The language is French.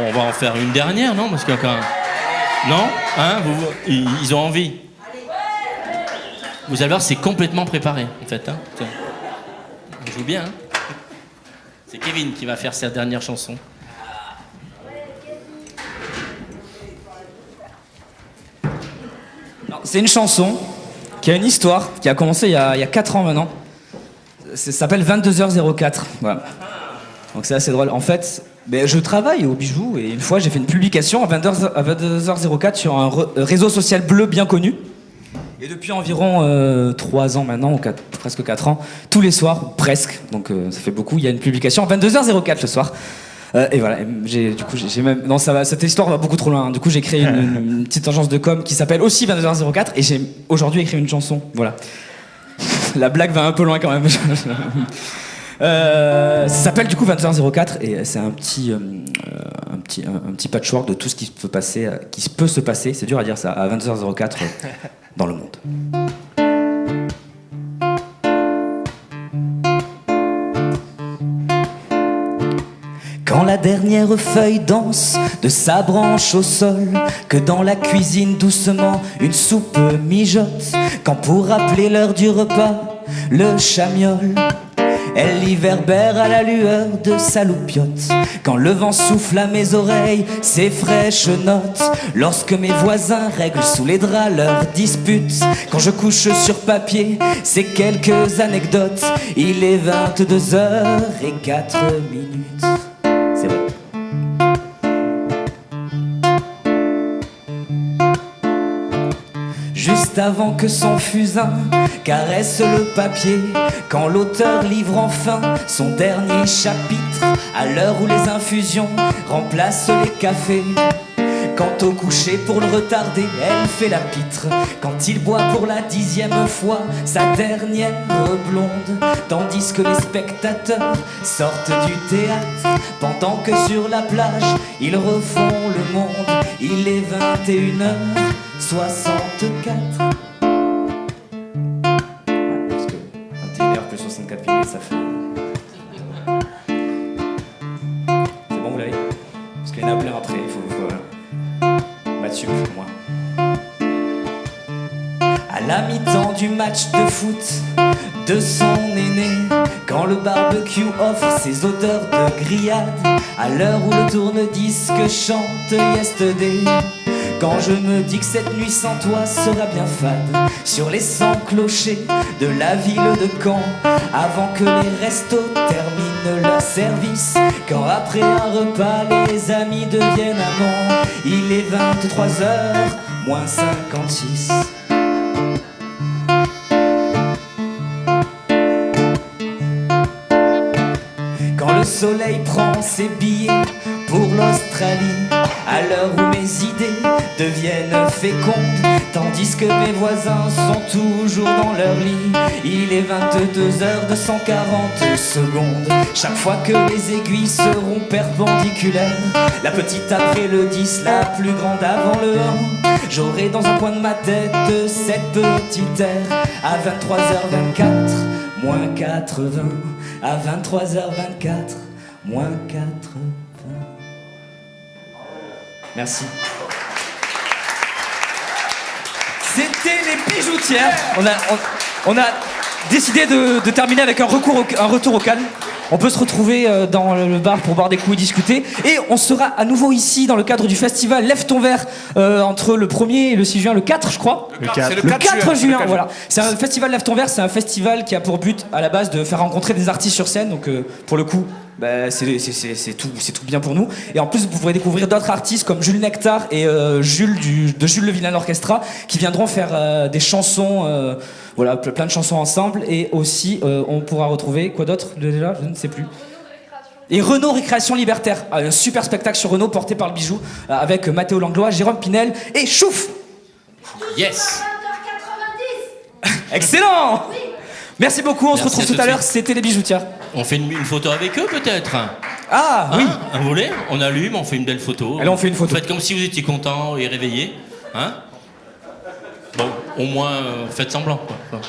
on va en faire une dernière, non? Parce qu'il y a quand même... Non? Hein? Ils ont envie. Vous allez voir, c'est complètement préparé, en fait. Hein? On joue bien, hein? C'est Kevin qui va faire sa dernière chanson. C'est une chanson qui a une histoire, qui a commencé il y a 4 ans maintenant. Ça s'appelle 22h04. Voilà. Donc c'est assez drôle. En fait, je travaille au Bijou et une fois j'ai fait une publication à 22h04 sur un réseau social bleu bien connu. Et depuis environ 3 ans maintenant, ou presque 4 ans, tous les soirs, presque, donc ça fait beaucoup, il y a une publication à 22h04 le soir. Et voilà, j'ai même... Non, ça va, cette histoire va beaucoup trop loin. Du coup, j'ai créé une petite agence de com qui s'appelle aussi 22h04 et j'ai aujourd'hui écrit une chanson. Voilà. La blague va un peu loin quand même. Ça s'appelle du coup 22h04 et c'est un petit patchwork de tout ce qui peut se passer, c'est dur à dire ça, à 22h04 dans le monde. Quand la dernière feuille danse de sa branche au sol, que dans la cuisine doucement une soupe mijote, quand pour rappeler l'heure du repas, le chamiole, elle réverbère à la lueur de sa loupiote. Quand le vent souffle à mes oreilles ses fraîches notes, lorsque mes voisins règlent sous les draps leurs disputes, quand je couche sur papier ces quelques anecdotes, il est 22h04. C'est vrai. Juste avant que son fusain caresse le papier, quand l'auteur livre enfin son dernier chapitre, à l'heure où les infusions remplacent les cafés, quand au coucher pour le retarder elle fait la pitre, quand il boit pour la 10e fois sa dernière blonde, tandis que les spectateurs sortent du théâtre, pendant que sur la plage ils refont le monde, il est 21h64. Parce que 21h plus 64 minutes ça fait... C'est bon, vous l'avez? Parce qu'il y en a plein après, il faut Mathieu pour moi. À la mi-temps du match de foot de son aîné, quand le barbecue offre ses odeurs de grillade, à l'heure où le tourne-disque chante Yesterday, quand je me dis que cette nuit sans toi sera bien fade, sur les 100 clochers de la ville de Caen, avant que les restos terminent leur service, quand après un repas les amis deviennent amants, il est 23h moins 56. Quand le soleil prend ses billets pour l'Australie, à l'heure où mes idées deviennent fécondes, tandis que mes voisins sont toujours dans leur lit, il est 22h240. Chaque fois que les aiguilles seront perpendiculaires, la petite après le 10, la plus grande avant le 1, j'aurai dans un coin de ma tête cette petite air à 23h24 moins 80, à 23h24 moins 80. Merci. C'était les bijoutières. On a décidé de terminer avec un retour au calme. On peut se retrouver dans le bar pour boire des coups et discuter. Et on sera à nouveau ici dans le cadre du festival Lève ton verre entre le 1er et le 6 juin, le 4 je crois. Le 4, le 4 juin, voilà. C'est un festival Lève ton verre, c'est un festival qui a pour but à la base de faire rencontrer des artistes sur scène. Donc pour le coup, c'est tout bien pour nous. Et en plus, vous pourrez découvrir d'autres artistes comme Jules Nectar et Jules Le Vilain Orchestra qui viendront faire des chansons, voilà, plein de chansons ensemble. Et aussi, on pourra retrouver quoi d'autre déjà, je ne sais plus. Et Renault Récréation Libertaire, un super spectacle sur Renault porté par le Bijou avec Mathéo Langlois, Jérôme Pinel et Chouf. Yes. Excellent. Oui. Merci beaucoup, on se retrouve tout à l'heure, c'était les bijoutières. On fait une photo avec eux peut-être? Ah oui. Vous voulez? On allume, on fait une belle photo. Allez, on fait une photo. Faites comme si vous étiez content et réveillé. Hein? Bon, au moins faites semblant quoi.